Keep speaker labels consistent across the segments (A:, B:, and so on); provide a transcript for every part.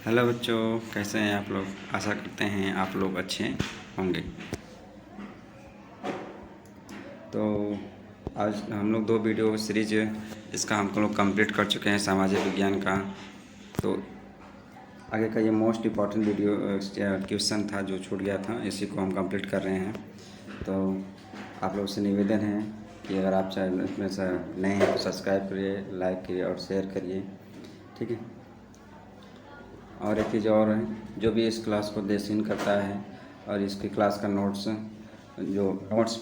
A: Hello बच्चों, कैसे हैं आप लोग। आशा करते हैं आप लोग अच्छे होंगे। तो आज हम लोग 2 वीडियो सीरीज इसका हम लोग कंप्लीट कर चुके हैं, सामाजिक विज्ञान का। तो आगे का ये मोस्ट इम्पॉर्टेंट वीडियो क्वेश्चन था जो छूट गया था, इसी को हम कंप्लीट कर रहे हैं। तो आप लोग से निवेदन है कि अगर आप चैनल में से नए हैं तो सब्सक्राइब करिए, लाइक करिए और शेयर करिए, ठीक है। और एक चीज़ और है, जो भी इस क्लास को देखीन करता है और इसकी क्लास का नोट्स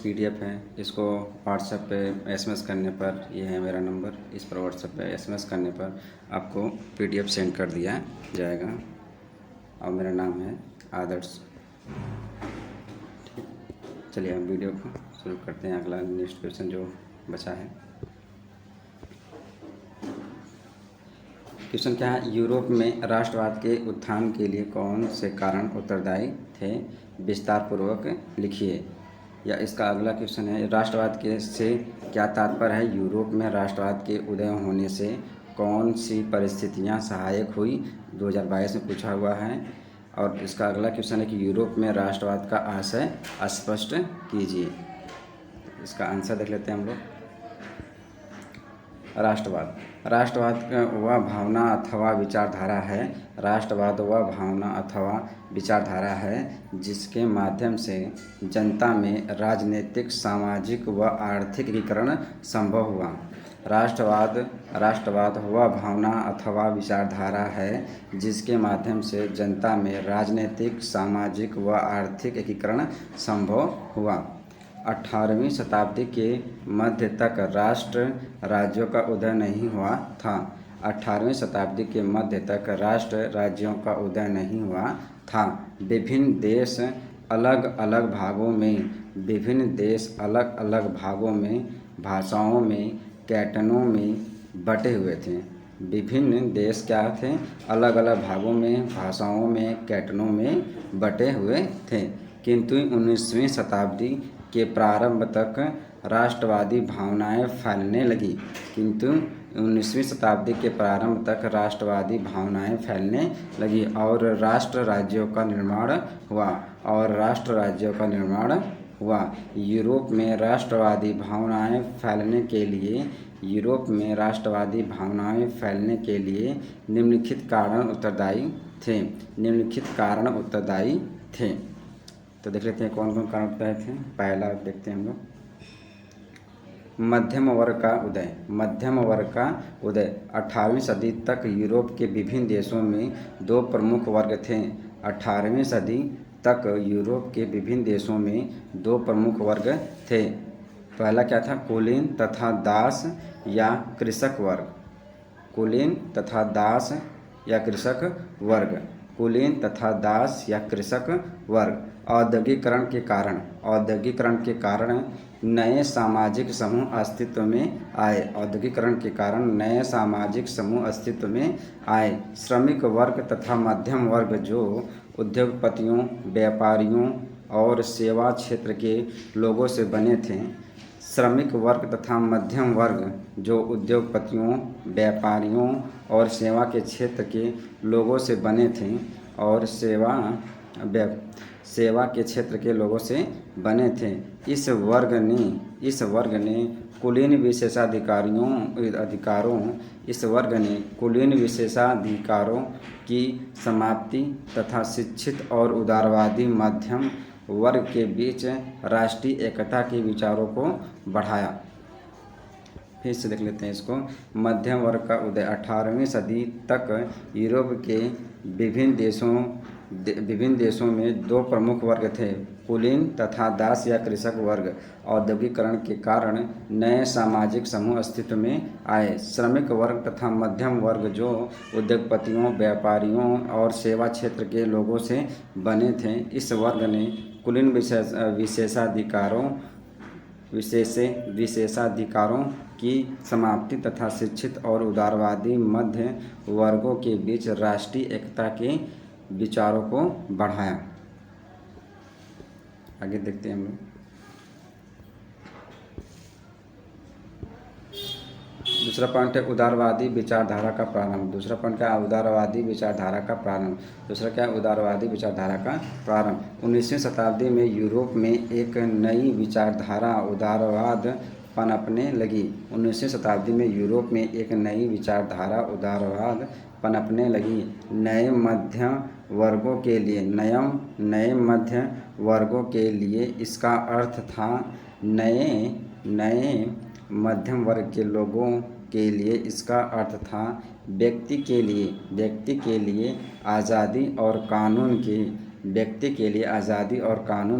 A: पीडीएफ है, इसको व्हाट्सएप पे एसएमएस करने पर, ये है मेरा नंबर, इस पर व्हाट्सएप पे एसएमएस करने पर आपको पीडीएफ सेंड कर दिया जाएगा। और मेरा नाम है आदर्श। चलिए हम वीडियो को शुरू करते हैं। अगला नेक्स्ट क्वेश्चन जो बचा है, क्वेश्चन क्या है, यूरोप में राष्ट्रवाद के उत्थान के लिए कौन से कारण उत्तरदायी थे, विस्तार पूर्वक लिखिए। या इसका अगला क्वेश्चन है, राष्ट्रवाद के से क्या तात्पर्य है, यूरोप में राष्ट्रवाद के उदय होने से कौन सी परिस्थितियां सहायक हुई, 2022 में पूछा हुआ है। और इसका अगला क्वेश्चन है कि यूरोप में राष्ट्रवाद का आशय स्पष्ट कीजिए। इसका आंसर देख लेते हैं हम लोग। राष्ट्रवाद वह भावना अथवा विचारधारा है, राष्ट्रवाद वह भावना अथवा विचारधारा है जिसके माध्यम से जनता में राजनीतिक, सामाजिक व आर्थिक एकीकरण संभव हुआ। राष्ट्रवाद वह भावना अथवा विचारधारा है जिसके माध्यम से जनता में राजनीतिक, सामाजिक व आर्थिक एकीकरण संभव हुआ। 18वीं शताब्दी के मध्य तक राष्ट्र राज्यों का उदय नहीं हुआ था। 18वीं शताब्दी के मध्य तक राष्ट्र राज्यों का उदय नहीं हुआ था। विभिन्न देश अलग अलग भागों में, भाषाओं में, कैंटनों में बटे हुए थे। विभिन्न देश क्या थे, अलग अलग भागों में, भाषाओं में, कैंटनों में बटे हुए थे। किंतु 19वीं शताब्दी के प्रारंभ तक राष्ट्रवादी भावनाएं फैलने लगी। किंतु 19वीं शताब्दी के प्रारंभ तक राष्ट्रवादी भावनाएं फैलने लगी और राष्ट्र राज्यों का निर्माण हुआ। यूरोप में राष्ट्रवादी भावनाएं फैलने के लिए निम्नलिखित कारण उत्तरदायी थे। तो देख लेते हैं कौन कौन कारण उत्तरदायी थे। पहला देखते हैं हम लोग, मध्यम वर्ग का उदय। 18वीं सदी तक यूरोप के विभिन्न देशों में 2 प्रमुख वर्ग थे। 18वीं सदी तक यूरोप के विभिन्न देशों में 2 प्रमुख वर्ग थे। पहला क्या था, कुलीन तथा दास या कृषक वर्ग। कुलीन तथा दास या कृषक वर्ग। औद्योगिकरण के कारण नए सामाजिक समूह अस्तित्व में आए। श्रमिक वर्ग तथा मध्यम वर्ग जो उद्योगपतियों, व्यापारियों और सेवा क्षेत्र के लोगों से बने थे। श्रमिक वर्ग तथा मध्यम वर्ग जो उद्योगपतियों, व्यापारियों और सेवा के क्षेत्र के लोगों से बने थे और सेवा के क्षेत्र के लोगों से बने थे। इस वर्ग ने कुलीन विशेषाधिकारों की समाप्ति तथा शिक्षित और उदारवादी मध्यम वर्ग के बीच राष्ट्रीय एकता के विचारों को बढ़ाया। फिर से देख लेते हैं इसको। मध्यम वर्ग का उदय। 18वीं सदी तक यूरोप के विभिन्न देशों में 2 प्रमुख वर्ग थे, कुलीन तथा दास या कृषक वर्ग। औद्योगिकरण के कारण नए सामाजिक समूह अस्तित्व में आए। श्रमिक वर्ग तथा मध्यम वर्ग जो उद्योगपतियों, व्यापारियों और सेवा क्षेत्र के लोगों से बने थे। इस वर्ग ने कुलीन विशेषाधिकारों की समाप्ति तथा शिक्षित और उदारवादी मध्य वर्गों के बीच राष्ट्रीय एकता के विचारों को बढ़ाया। आगे देखते हैं हम लोग। दूसरा पॉइंट है उदारवादी विचारधारा का प्रारंभ। दूसरा पॉइंट क्या है? उदारवादी विचारधारा का प्रारंभ। दूसरा क्या है? उदारवादी विचारधारा का प्रारंभ। 19वीं शताब्दी में यूरोप में एक नई विचारधारा उदारवाद पनपने लगी। 19वीं शताब्दी में यूरोप में एक नई विचारधारा उदारवाद पनपने लगी। नए मध्य वर्गों के लिए इसका अर्थ था नए मध्यम वर्ग के लोगों के लिए इसका अर्थ था व्यक्ति के लिए आज़ादी और कानून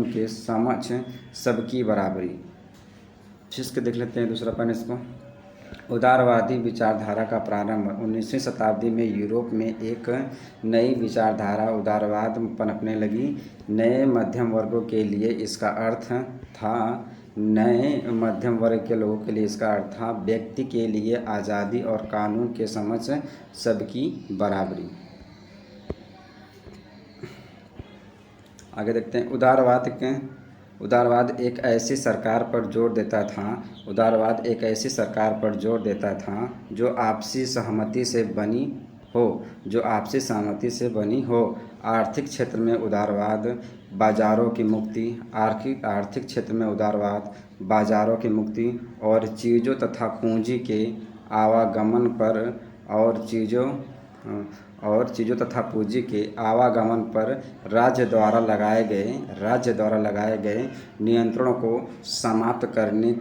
A: के समक्ष सबकी बराबरी। फिर देख लेते हैं दूसरा पॉइंट इसको। उदारवादी विचारधारा का प्रारंभ। 19वीं शताब्दी में यूरोप में एक नई विचारधारा उदारवाद पनपने लगी। नए मध्यम वर्गों के लिए इसका अर्थ था नए मध्यम वर्ग के लोगों के लिए इसका अर्थ था व्यक्ति के लिए आज़ादी और कानून के समक्ष सबकी बराबरी। आगे देखते हैं उदारवाद एक ऐसी सरकार पर जोर देता था जो आपसी सहमति से बनी हो। आर्थिक क्षेत्र में उदारवाद बाजारों की मुक्ति और चीज़ों तथा पूंजी के आवागमन पर राज्य द्वारा लगाए गए नियंत्रणों को समाप्त करने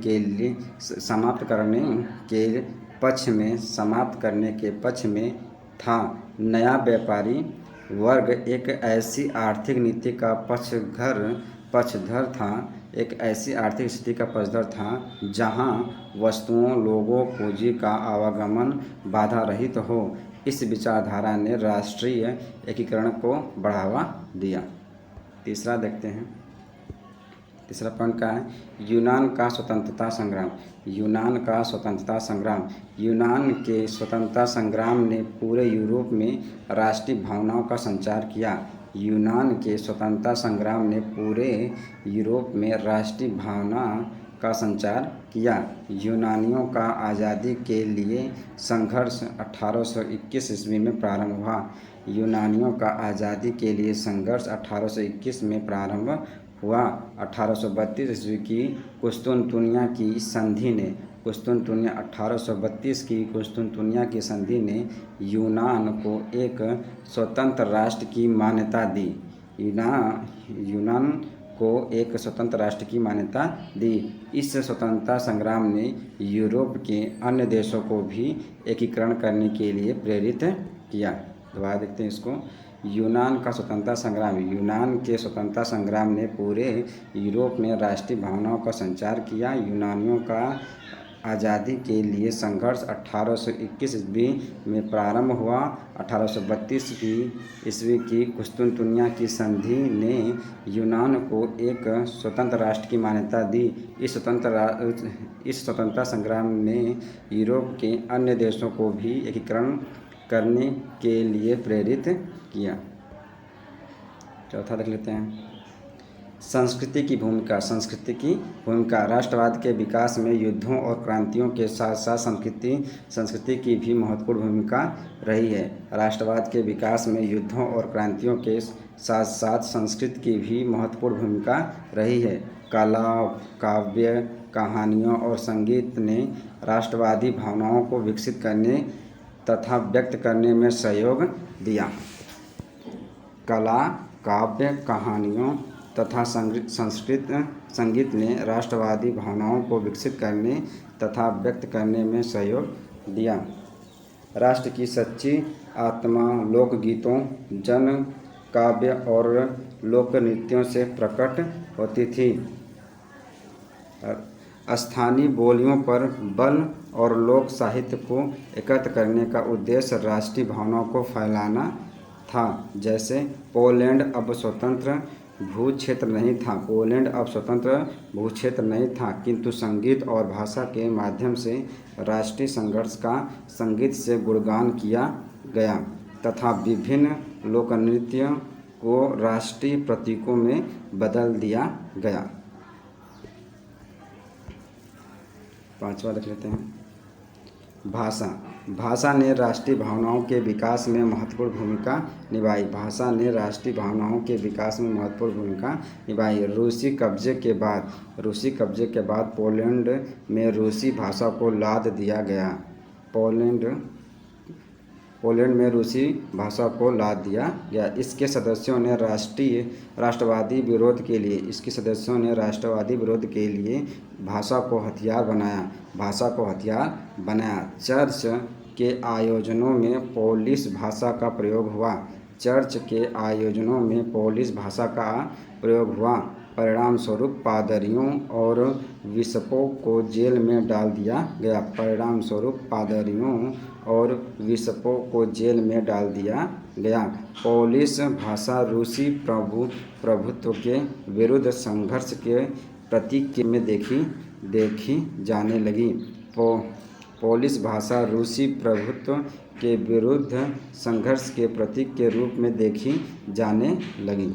A: के पक्ष में था। नया व्यापारी वर्ग एक ऐसी आर्थिक नीति का पक्षधर था जहां वस्तुओं, लोगों, पूंजी का आवागमन बाधा रहित हो। इस विचारधारा ने राष्ट्रीय एकीकरण को बढ़ावा दिया। तीसरा देखते हैं। तीसरा पॉइंट क्या है? यूनान का स्वतंत्रता संग्राम। यूनान के स्वतंत्रता संग्राम ने पूरे यूरोप में राष्ट्रीय भावनाओं का संचार किया। यूनानियों का आज़ादी के लिए संघर्ष 1821 ईस्वी में प्रारंभ हुआ। 1832 ईस्वी की कुस्तुनतुनिया की संधि ने यूनान को एक स्वतंत्र राष्ट्र की मान्यता दी। इस स्वतंत्रता संग्राम ने यूरोप के अन्य देशों को भी एकीकरण करने के लिए प्रेरित किया। दोबारा देखते हैं इसको। यूनान के स्वतंत्रता संग्राम ने पूरे यूरोप में राष्ट्रीय भावनाओं का संचार किया। यूनानियों का आज़ादी के लिए संघर्ष 1821 ईस्वी में प्रारंभ हुआ। 1832 ईस्वी की कुस्तुनतुनिया की संधि ने यूनान को एक स्वतंत्र राष्ट्र की मान्यता दी। इस स्वतंत्रता संग्राम ने यूरोप के अन्य देशों को भी एकीकरण करने के लिए प्रेरित किया। चौथा देख लेते हैं। संस्कृति की भूमिका। राष्ट्रवाद के विकास में युद्धों और क्रांतियों के साथ साथ संस्कृति की भी महत्वपूर्ण भूमिका रही है। राष्ट्रवाद के विकास में युद्धों और क्रांतियों के साथ साथ संस्कृति की भी महत्वपूर्ण भूमिका रही है। कला, काव्य, कहानियों और संगीत ने राष्ट्रवादी भावनाओं को विकसित करने तथा व्यक्त करने में सहयोग दिया। कला, काव्य, कहानियों तथा संगीत ने राष्ट्रवादी भावनाओं को विकसित करने तथा व्यक्त करने में सहयोग दिया। राष्ट्र की सच्ची आत्मा लोकगीतों, जन काव्य और लोक नृत्यों से प्रकट होती थी। स्थानीय बोलियों पर बल और लोक साहित्य को एकत्र करने का उद्देश्य राष्ट्रीय भावनाओं को फैलाना था। जैसे पोलैंड अब स्वतंत्र भूक्षेत्र नहीं था, किंतु संगीत और भाषा के माध्यम से राष्ट्रीय संघर्ष का संगीत से गुणगान किया गया तथा विभिन्न लोकनृत्यों को राष्ट्रीय प्रतीकों में बदल दिया गया। पांचवा देख लेते हैं। भाषा भाषा ने राष्ट्रीय भावनाओं के विकास में महत्वपूर्ण भूमिका निभाई। भाषा ने राष्ट्रीय भावनाओं के विकास में महत्वपूर्ण भूमिका निभाई। रूसी कब्जे के बाद पोलैंड में रूसी भाषा को लाद दिया गया। पोलैंड में रूसी भाषा को लाद दिया गया। इसके सदस्यों ने राष्ट्रवादी विरोध के लिए भाषा को हथियार बनाया। चर्च के आयोजनों में पोलिश भाषा का प्रयोग हुआ। परिणामस्वरूप पादरियों और बिशपों को जेल में डाल दिया पोलिश भाषा रूसी प्रभुत्व के विरुद्ध संघर्ष के प्रतीक के में देखी जाने लगी। पोलिश भाषा रूसी प्रभुत्व के विरुद्ध संघर्ष के प्रतीक के रूप में देखी जाने लगी।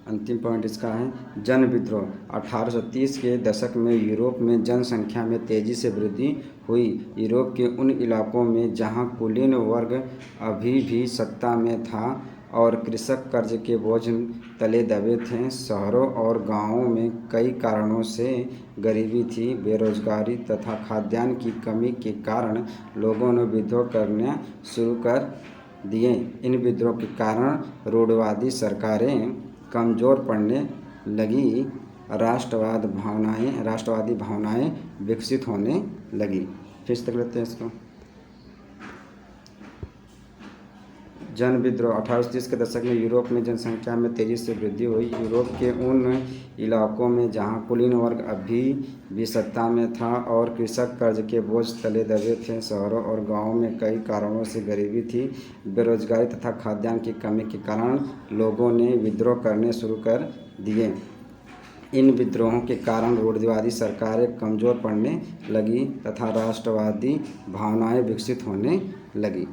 A: अंतिम पॉइंट इसका है जन विद्रोह। 1830 के दशक में यूरोप में जनसंख्या में तेज़ी से वृद्धि हुई। यूरोप के उन इलाकों में जहां कुलीन वर्ग अभी भी सत्ता में था और कृषक कर्ज के बोझ तले दबे थे, शहरों और गांवों में कई कारणों से गरीबी थी, बेरोजगारी तथा खाद्यान्न की कमी के कारण लोगों ने विद्रोह करना शुरू कर दिए। इन विद्रोह के कारण रूढ़िवादी सरकारें कमज़ोर पड़ने लगी, राष्ट्रवादी भावनाएं विकसित होने लगी। फिर तक लेते हैं इसको। जन विद्रोह। 1830 के दशक में यूरोप में जनसंख्या में तेज़ी से वृद्धि हुई। यूरोप के उन इलाकों में जहां कुलीन वर्ग अभी भी सत्ता में था और कृषक कर्ज के बोझ तले दबे थे, शहरों और गांवों में कई कारणों से गरीबी थी, बेरोजगारी तथा खाद्यान्न की कमी के कारण लोगों ने विद्रोह करने शुरू कर दिए। इन विद्रोहों के कारण रूढ़िवादी सरकारें कमज़ोर पड़ने लगी तथा राष्ट्रवादी भावनाएं विकसित होने लगी।